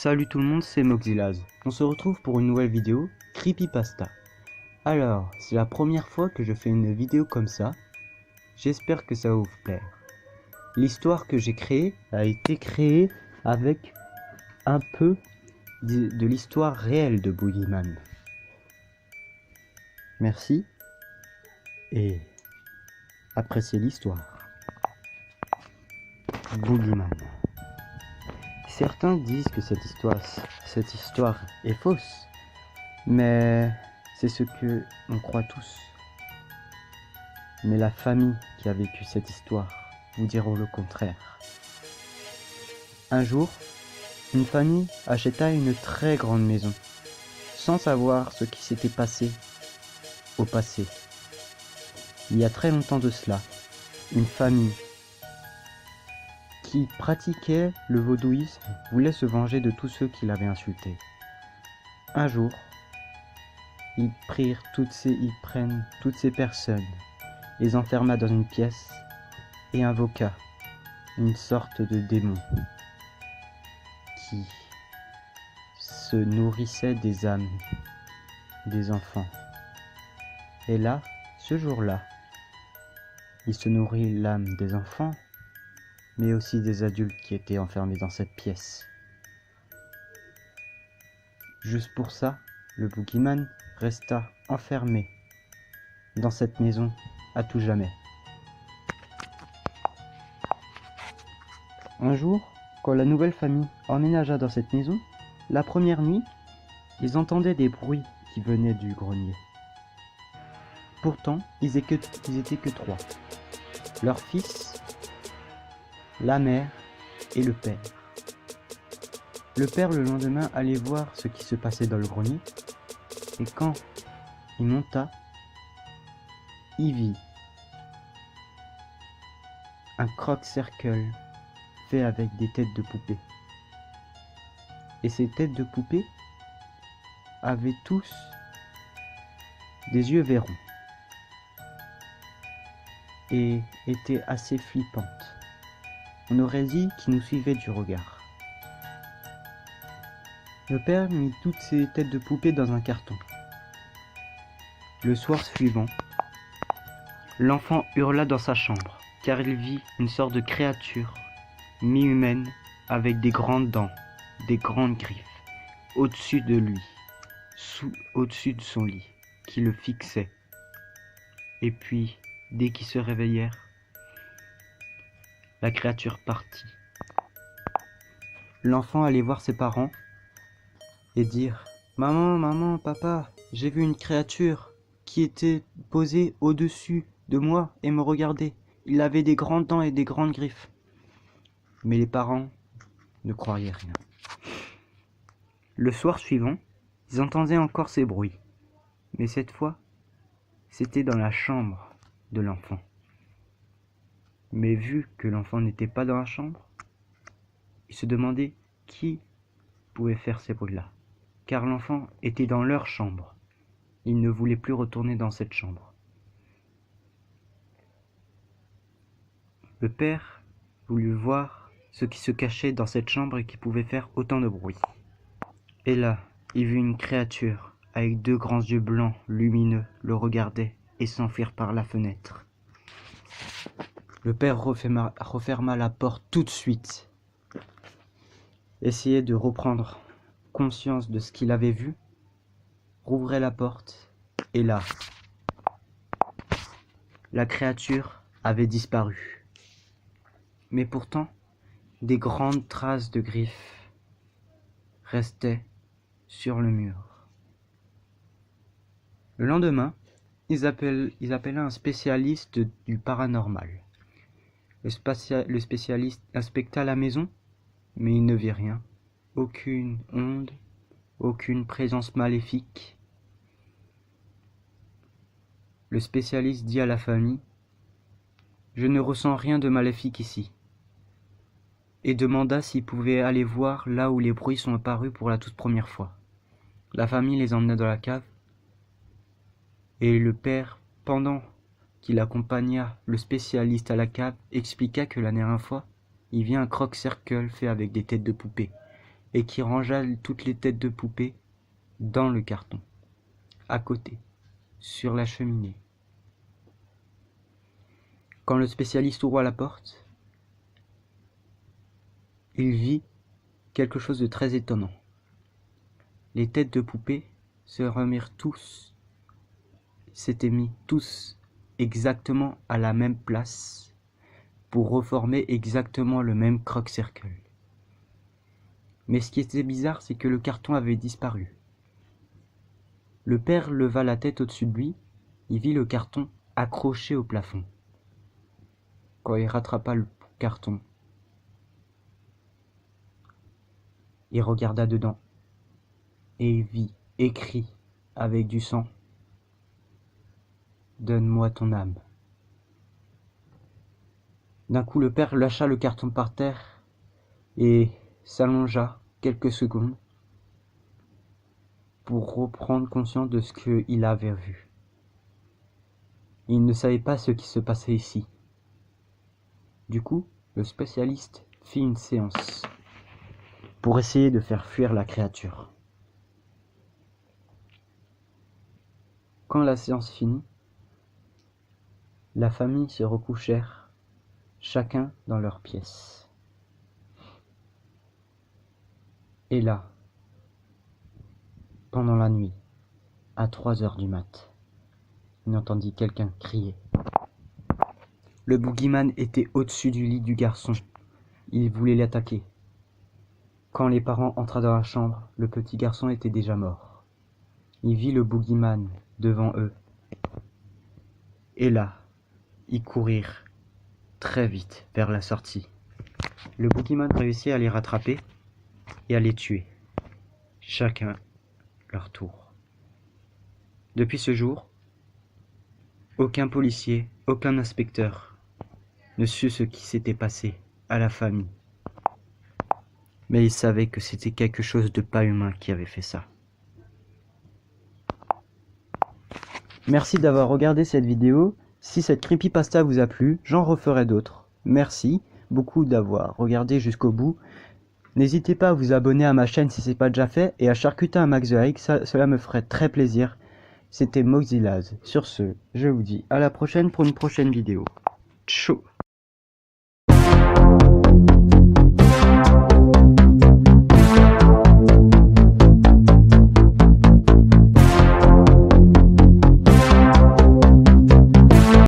Salut tout le monde, c'est Moxilaz. On se retrouve pour une nouvelle vidéo Creepypasta. Alors, c'est la première fois que je fais une vidéo comme ça. J'espère que ça va vous plaire. L'histoire que j'ai créée a été créée avec un peu de l'histoire réelle de Boogeyman. Merci et appréciez l'histoire. Boogeyman. Certains disent que cette histoire est fausse, mais c'est ce que on croit tous. Mais la famille qui a vécu cette histoire vous diront le contraire. Un jour, une famille acheta une très grande maison, sans savoir ce qui s'était passé au passé. Il y a très longtemps de cela, une famille qui pratiquait le vaudouisme voulait se venger de tous ceux qui l'avaient insulté. Un jour, ils prennent toutes ces personnes, les enferma dans une pièce et invoqua une sorte de démon qui se nourrissait des âmes des enfants. Et là, ce jour-là, il se nourrit l'âme des enfants, mais aussi des adultes qui étaient enfermés dans cette pièce. Juste pour ça, le Boogeyman resta enfermé dans cette maison à tout jamais. Un jour, quand la nouvelle famille emménagea dans cette maison, la première nuit, ils entendaient des bruits qui venaient du grenier. Pourtant, ils étaient que trois. Leur fils, la mère et le père. Le père, le lendemain, allait voir ce qui se passait dans le grenier, et quand il monta, il vit un croque-cercle fait avec des têtes de poupées. Et ces têtes de poupées avaient tous des yeux verrons et étaient assez flippantes. On aurait dit qu'il nous suivait du regard. Le père mit toutes ces têtes de poupées dans un carton. Le soir suivant, l'enfant hurla dans sa chambre, car il vit une sorte de créature mi-humaine avec des grandes dents, des grandes griffes, au-dessus de lui, au-dessus de son lit, qui le fixait. Et puis, dès qu'ils se réveillèrent, la créature partit. L'enfant allait voir ses parents et dire « Maman, maman, papa, j'ai vu une créature qui était posée au-dessus de moi et me regardait. Il avait des grandes dents et des grandes griffes. » Mais les parents ne croyaient rien. Le soir suivant, ils entendaient encore ces bruits. Mais cette fois, c'était dans la chambre de l'enfant. Mais vu que l'enfant n'était pas dans la chambre, ils se demandaient qui pouvait faire ces bruits-là. Car l'enfant était dans leur chambre. Il ne voulait plus retourner dans cette chambre. Le père voulut voir ce qui se cachait dans cette chambre et qui pouvait faire autant de bruit. Et là, il vit une créature avec deux grands yeux blancs lumineux le regarder et s'enfuir par la fenêtre. Le père referma la porte tout de suite, essayait de reprendre conscience de ce qu'il avait vu, rouvrait la porte, et là, la créature avait disparu. Mais pourtant, des grandes traces de griffes restaient sur le mur. Le lendemain, ils appelaient un spécialiste du paranormal. Le spécialiste inspecta la maison, mais il ne vit rien. Aucune onde, aucune présence maléfique. Le spécialiste dit à la famille « Je ne ressens rien de maléfique ici » et demanda s'il pouvait aller voir là où les bruits sont apparus pour la toute première fois. La famille les emmena dans la cave et le père, pendant qu'il accompagna le spécialiste à la cave, expliqua que la dernière fois, il vit un croque-cercle fait avec des têtes de poupées et qui rangea toutes les têtes de poupées dans le carton, à côté, sur la cheminée. Quand le spécialiste ouvra la porte, il vit quelque chose de très étonnant. Les têtes de poupées se remirent tous, s'étaient mis tous exactement à la même place pour reformer exactement le même croque-cercle. Mais ce qui était bizarre, c'est que le carton avait disparu. Le père leva la tête au-dessus de lui, il vit le carton accroché au plafond. Quand il rattrapa le carton, il regarda dedans et il vit écrit avec du sang: « Donne-moi ton âme ». D'un coup, le père lâcha le carton par terre et s'allongea quelques secondes pour reprendre conscience de ce qu'il avait vu. Il ne savait pas ce qui se passait ici. Du coup, le spécialiste fit une séance pour essayer de faire fuir la créature. Quand la séance finit, la famille se recouchèrent, chacun dans leur pièce. Et là, pendant la nuit, à 3 heures du mat', il entendit quelqu'un crier. Le boogeyman était au-dessus du lit du garçon. Il voulait l'attaquer. Quand les parents entrèrent dans la chambre, le petit garçon était déjà mort. Il vit le boogeyman devant eux. Et là, ils courirent très vite vers la sortie. Le boogeyman réussit à les rattraper et à les tuer, chacun leur tour. Depuis ce jour, aucun policier, aucun inspecteur ne sut ce qui s'était passé à la famille. Mais ils savaient que c'était quelque chose de pas humain qui avait fait ça. Merci d'avoir regardé cette vidéo. Si cette creepypasta vous a plu, j'en referai d'autres. Merci beaucoup d'avoir regardé jusqu'au bout. N'hésitez pas à vous abonner à ma chaîne si ce n'est pas déjà fait et à charcuter un max de likes, cela me ferait très plaisir. C'était Moxilaz. Sur ce, je vous dis à la prochaine pour une prochaine vidéo. Ciao.